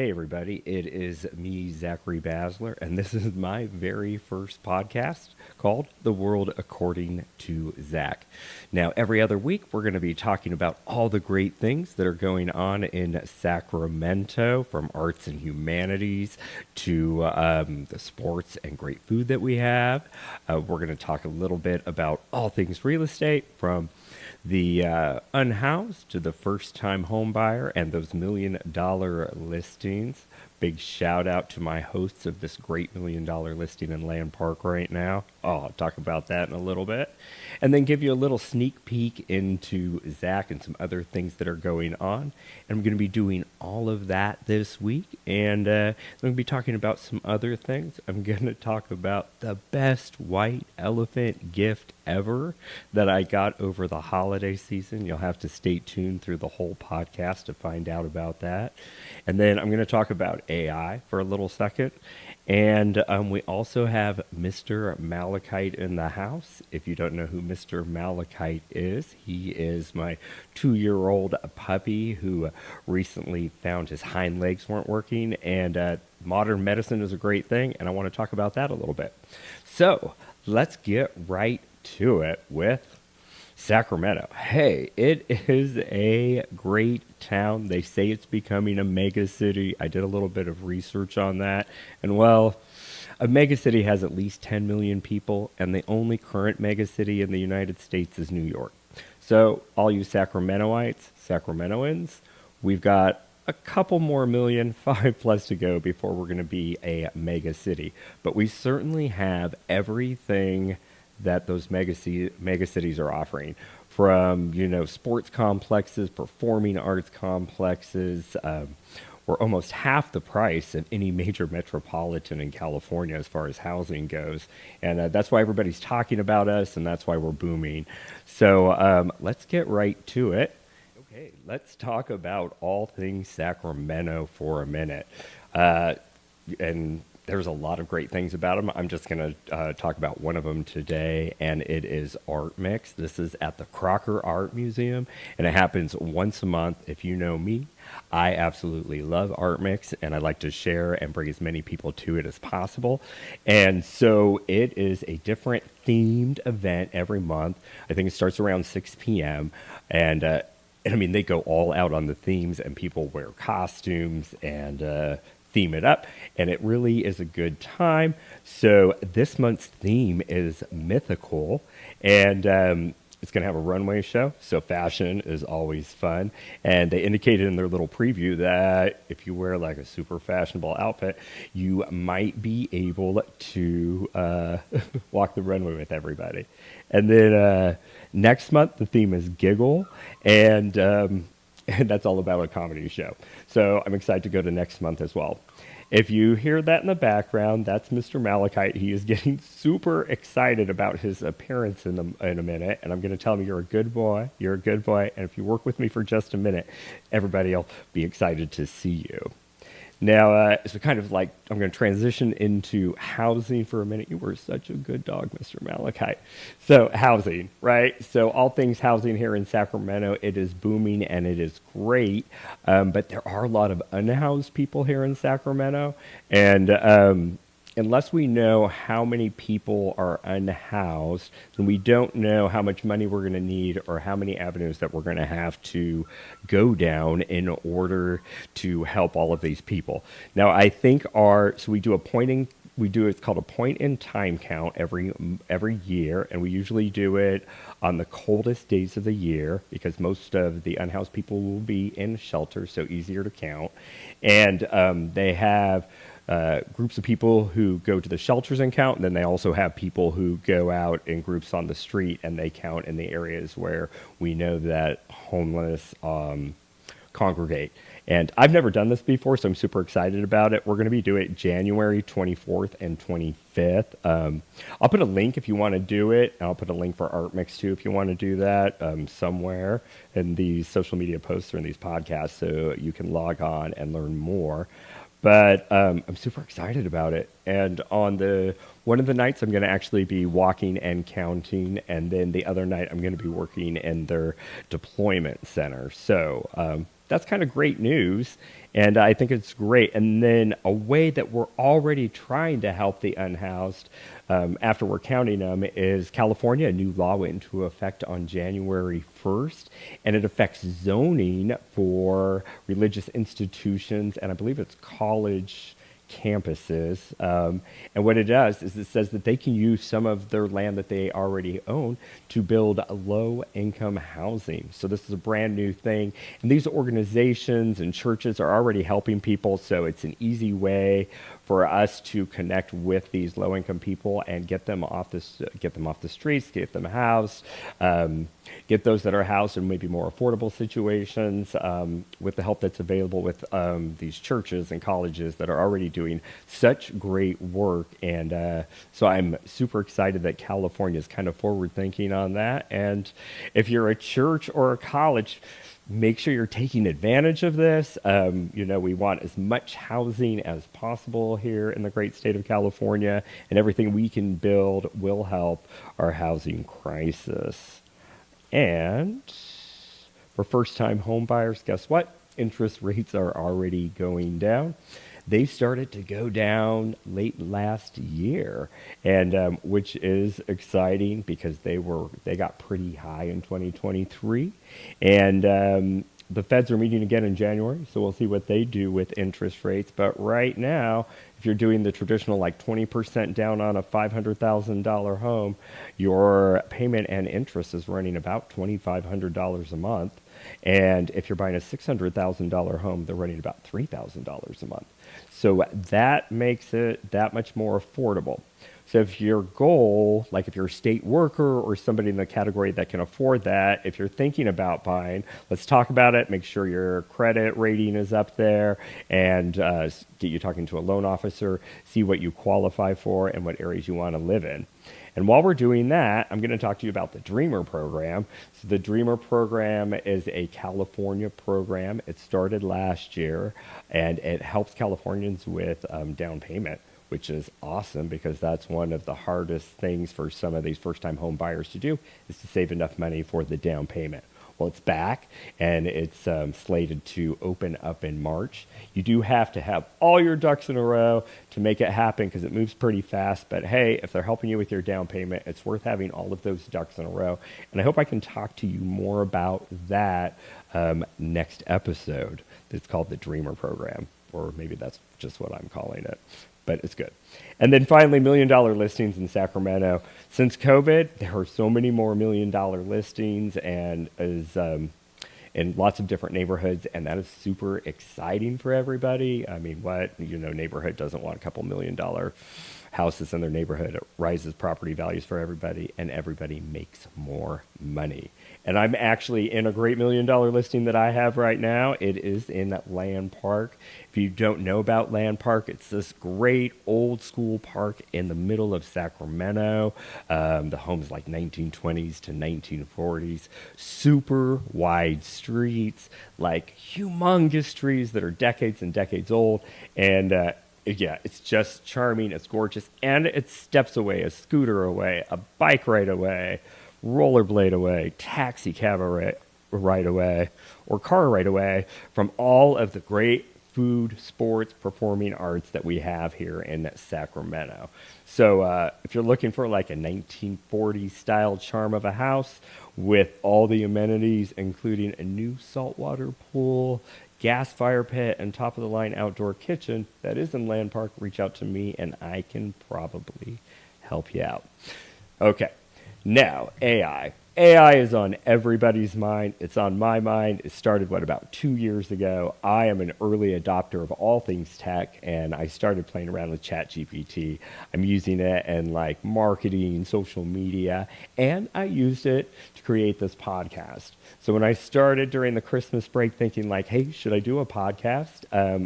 Hey, everybody, it is me, Zachary Basler, and this is my very first podcast called The World According to Zach. Now, every other week, we're going to be talking about all the great things that are going on in Sacramento, from arts and humanities to the sports and great food that we have. We're going to talk a little bit about all things real estate, from the unhoused to the first time home buyer and those $1 million listings. Big shout out to my hosts of this great $1 million listing in Land Park right now. I'll talk about that in a little bit. And then give you a little sneak peek into Zach and some other things that are going on. And I'm going to be doing all of that this week. And I'm going to be talking about some other things. I'm going to talk about the best white elephant gift ever that I got over the holiday season. You'll have to stay tuned through the whole podcast to find out about that. And then I'm going to talk about AI for a little second. And we also have Mr. Malachite in the house. If you don't know who Mr. Malachite is, he is my 2-year-old puppy who recently found his hind legs weren't working. And modern medicine is a great thing, and I want to talk about that a little bit. So let's get right to it with Sacramento. Hey, it is a great town. They say it's becoming a mega city. I did a little bit of research on that. And well, a mega city has at least 10 million people, and the only current mega city in the United States is New York. So all you Sacramentoites, Sacramentoans, we've got a couple more million, 5 plus to go before we're going to be a mega city. But we certainly have everything that those mega cities are offering, from sports complexes, performing arts complexes. We're almost half the price of any major metropolitan in California as far as housing goes, and that's why everybody's talking about us, and that's why we're booming. So let's get right to it. Okay, let's talk about all things Sacramento for a minute, and there's a lot of great things about them. I'm just going to talk about one of them today, and it is Artmix. This is at the Crocker Art Museum, and it happens once a month. If you know me, I absolutely love Artmix, and I like to share and bring as many people to it as possible. And so it is a different themed event every month. I think it starts around 6 p.m., and I mean, they go all out on the themes, and people wear costumes and theme it up, and it really is a good time. So this month's theme is mythical, and it's going to have a runway show, so fashion is always fun. And they indicated in their little preview that if you wear like a super fashionable outfit, you might be able to walk the runway with everybody. And then next month, the theme is giggle, and that's all about a comedy show. So I'm excited to go to next month as well. If you hear that in the background, that's Mr. Malachite. He is getting super excited about his appearance in a minute, and I'm going to tell him, you're a good boy, you're a good boy, and if you work with me for just a minute, everybody will be excited to see you. Now, so kind of like, I'm going to transition into housing for a minute. You were such a good dog, Mr. Malachite. So housing, right? So all things housing here in Sacramento, it is booming and it is great. But there are a lot of unhoused people here in Sacramento. And unless we know how many people are unhoused, then we don't know how much money we're going to need or how many avenues that we're going to have to go down in order to help all of these people. Now, I think so we do it's called a point in time count every year, and we usually do it on the coldest days of the year because most of the unhoused people will be in shelters, so easier to count. And they have groups of people who go to the shelters and count, and then they also have people who go out in groups on the street and they count in the areas where we know that homeless congregate. And I've never done this before, so I'm super excited about it. We're going to be doing it January 24th and 25th. I'll put a link if you want to do it. And I'll put a link for Artmix too if you want to do that somewhere in these social media posts or in these podcasts, so you can log on and learn more. But I'm super excited about it. And on the One of the nights I'm going to actually be walking and counting, and then the other night I'm going to be working in their deployment center. So that's kind of great news, and I think it's great. And then a way that we're already trying to help the unhoused after we're counting them is California. A new law went into effect on January 1st, and it affects zoning for religious institutions, and I believe it's college campuses. And what it does is it says that they can use some of their land that they already own to build low income housing. So this is a brand new thing. And these organizations and churches are already helping people. So it's an easy way for us to connect with these low income people and get them off the streets, get them housed, get those that are housed in maybe more affordable situations with the help that's available with these churches and colleges that are already doing such great work. And so I'm super excited that California is kind of forward thinking on that. And if you're a church or a college, make sure you're taking advantage of this. We want as much housing as possible here in the great state of California, and everything we can build will help our housing crisis. And for first-time home buyers, guess what? Interest rates are already going down. They started to go down late last year, and which is exciting because they got pretty high in 2023, and the Feds are meeting again in January, so we'll see what they do with interest rates. But right now, if you're doing the traditional like 20% down on a $500,000 home, your payment and interest is running about $2,500 a month. And if you're buying a $600,000 home, they're running about $3,000 a month. So that makes it that much more affordable. So if your goal, like if you're a state worker or somebody in the category that can afford that, if you're thinking about buying, let's talk about it. Make sure your credit rating is up there, and get you talking to a loan officer, see what you qualify for and what areas you want to live in. And while we're doing that, I'm going to talk to you about the Dreamer program. So the Dreamer program is a California program. It started last year, and it helps Californians with down payment, which is awesome because that's one of the hardest things for some of these first-time home buyers to do, is to save enough money for the down payment. Well, it's back, and it's slated to open up in March. You do have to have all your ducks in a row to make it happen because it moves pretty fast. But hey, if they're helping you with your down payment, it's worth having all of those ducks in a row. And I hope I can talk to you more about that next episode. It's called the Dreamer program, or maybe that's just what I'm calling it. But it's good. And then finally, $1 million listings in Sacramento. Since COVID, there are so many more $1 million listings, and in lots of different neighborhoods, and that is super exciting for everybody. I mean, what neighborhood doesn't want a couple $1 million houses in their neighborhood? It rises property values for everybody, and everybody makes more money. And I'm actually in a great $1 million listing that I have right now. It is in Land Park. If you don't know about Land Park, it's this great old school park in the middle of Sacramento. The home is like 1920s to 1940s. Super wide streets, like humongous trees that are decades and decades old. And yeah, it's just charming. It's gorgeous. And it's steps away, a scooter away, a bike ride away, rollerblade away, taxi cab right away, or car right away from all of the great food, sports, performing arts that we have here in Sacramento. So if you're looking for like a 1940s style charm of a house with all the amenities, including a new saltwater pool, gas fire pit, and top of the line outdoor kitchen that is in Land Park, reach out to me and I can probably help you out. Okay. Now, AI. AI is on everybody's mind. It's on my mind. It started, about 2 years ago. I am an early adopter of all things tech, and I started playing around with ChatGPT. I'm using it in like marketing, social media, and I used it to create this podcast. So when I started during the Christmas break thinking like, hey, should I do a podcast?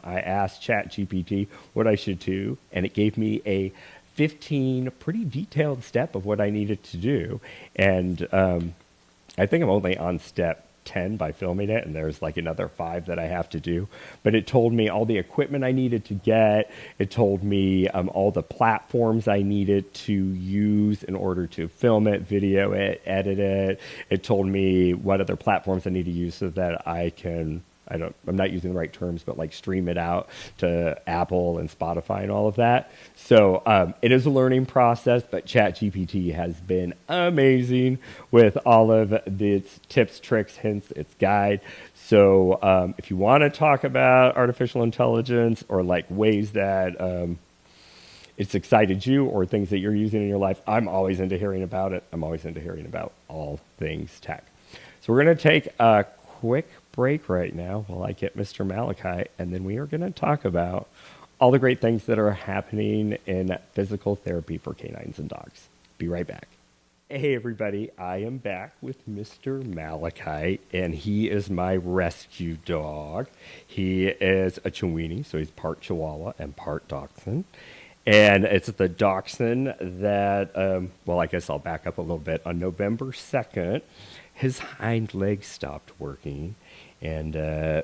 I asked ChatGPT what I should do, and it gave me a 15 pretty detailed step of what I needed to do. And I think I'm only on step 10 by filming it, and there's like another 5 that I have to do. But it told me all the equipment I needed to get. It told me all the platforms I needed to use in order to film it, video it, edit it. It told me what other platforms I need to use so that I'm not using the right terms, but like stream it out to Apple and Spotify and all of that. So it is a learning process, but ChatGPT has been amazing with all of its tips, tricks, hints, its guide. So if you want to talk about artificial intelligence or like ways that it's excited you or things that you're using in your life, I'm always into hearing about it. I'm always into hearing about all things tech. So we're going to take a quick break right now while I get Mr. Malachi, and then we are going to talk about all the great things that are happening in physical therapy for canines and dogs. Be right back. Hey everybody, I am back with Mr. Malachi, and he is my rescue dog. He is a Chiweenie, so he's part Chihuahua and part Dachshund. And it's the Dachshund that, I guess I'll back up a little bit. On November 2nd, his hind leg stopped working, and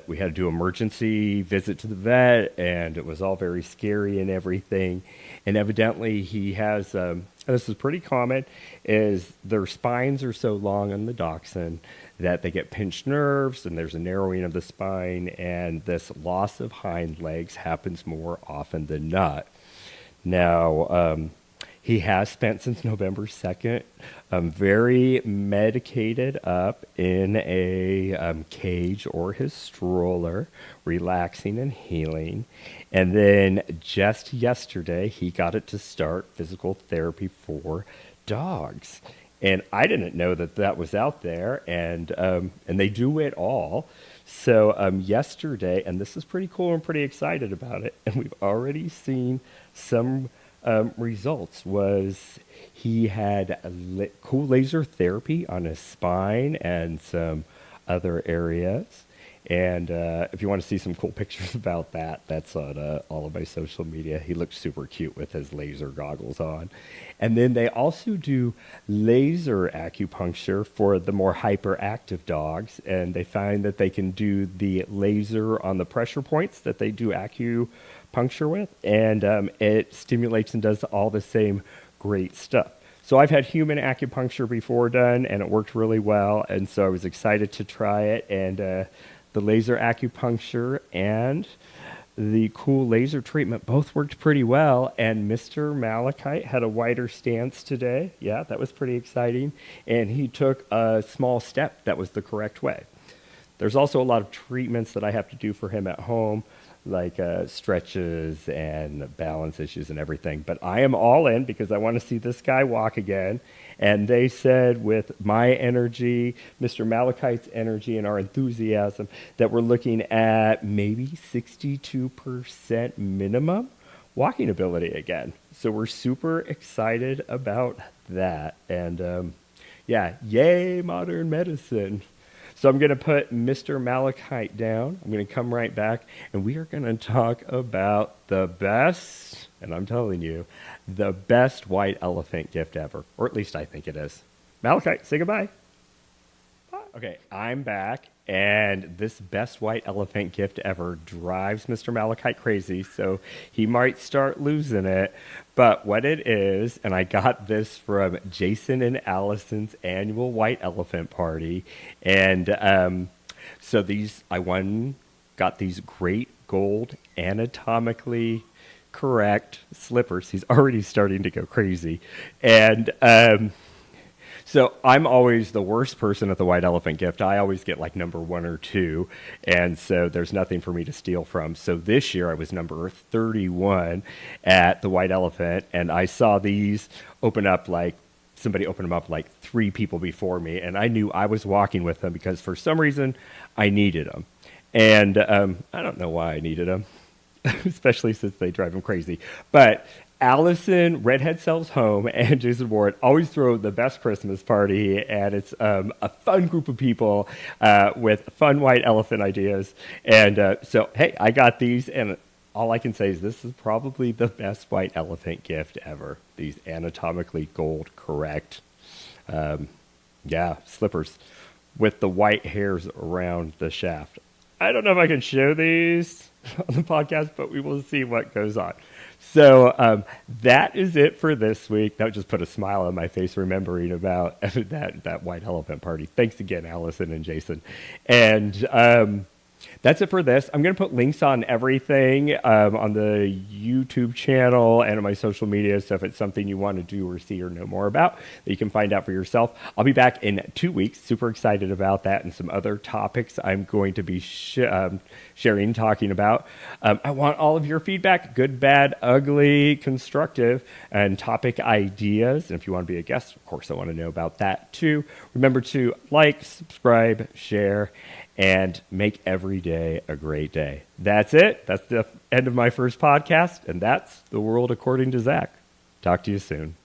we had to do emergency visit to the vet, and it was all very scary and everything. And evidently he has, this is pretty common, is their spines are so long on the Dachshund that they get pinched nerves, and there's a narrowing of the spine, and this loss of hind legs happens more often than not. Now, he has spent since November 2nd very medicated up in a cage or his stroller, relaxing and healing. And then just yesterday, he got it to start physical therapy for dogs. And I didn't know that that was out there, and they do it all. So yesterday, and this is pretty cool, I'm pretty excited about it, and we've already seen some results, was he had cool laser therapy on his spine and some other areas. And if you want to see some cool pictures about that, that's on all of my social media. He looked super cute with his laser goggles on. And then they also do laser acupuncture for the more hyperactive dogs. And they find that they can do the laser on the pressure points that they do acupuncture with. And it stimulates and does all the same great stuff. So I've had human acupuncture before done, and it worked really well. And so I was excited to try it. And the laser acupuncture and the cool laser treatment both worked pretty well, and Mr. Malachite had a wider stance today. Yeah, that was pretty exciting, and he took a small step that was the correct way. There's also a lot of treatments that I have to do for him at home, like stretches and balance issues and everything, but I am all in because I want to see this guy walk again. And they said with my energy, Mr. Malachite's energy, and our enthusiasm, that we're looking at maybe 62% minimum walking ability again. So we're super excited about that. And yay, modern medicine. So I'm going to put Mr. Malachite down. I'm going to come right back, and we are going to talk about the best, and I'm telling you, the best white elephant gift ever. Or at least I think it is. Malachite, say goodbye. Bye. Okay, I'm back, and this best white elephant gift ever drives Mr. Malachite crazy, so he might start losing it. But what it is, and I got this from Jason and Allison's annual white elephant party, and so got these great gold anatomically correct slippers. He's already starting to go crazy. And so I'm always the worst person at the white elephant gift. I always get like number 1 or 2, and so there's nothing for me to steal from. So this year I was number 31 at the white elephant, and I saw these somebody opened them up like 3 people before me, and I knew I was walking with them because for some reason I needed them. And I don't know why I needed them. Especially since they drive him crazy. But Allison, Redhead Sells Home, and Jason Ward always throw the best Christmas party, and it's a fun group of people with fun white elephant ideas. And so, hey, I got these, and all I can say is this is probably the best white elephant gift ever. These anatomically gold correct, slippers. with the white hairs around the shaft. I don't know if I can show these on the podcast, but we will see what goes on. So that is it for this week. That just put a smile on my face remembering about that white elephant party. Thanks again, Allison and Jason. And that's it for this. I'm going to put links on everything on the YouTube channel and on my social media. So if it's something you want to do or see or know more about, that you can find out for yourself. I'll be back in 2 weeks. Super excited about that and some other topics I'm going to be sharing, talking about. I want all of your feedback, good, bad, ugly, constructive, and topic ideas. And if you want to be a guest, of course, I want to know about that too. Remember to like, subscribe, share, and make every day a great day. That's it. That's the end of my first podcast, and that's The World According to Zach. Talk to you soon.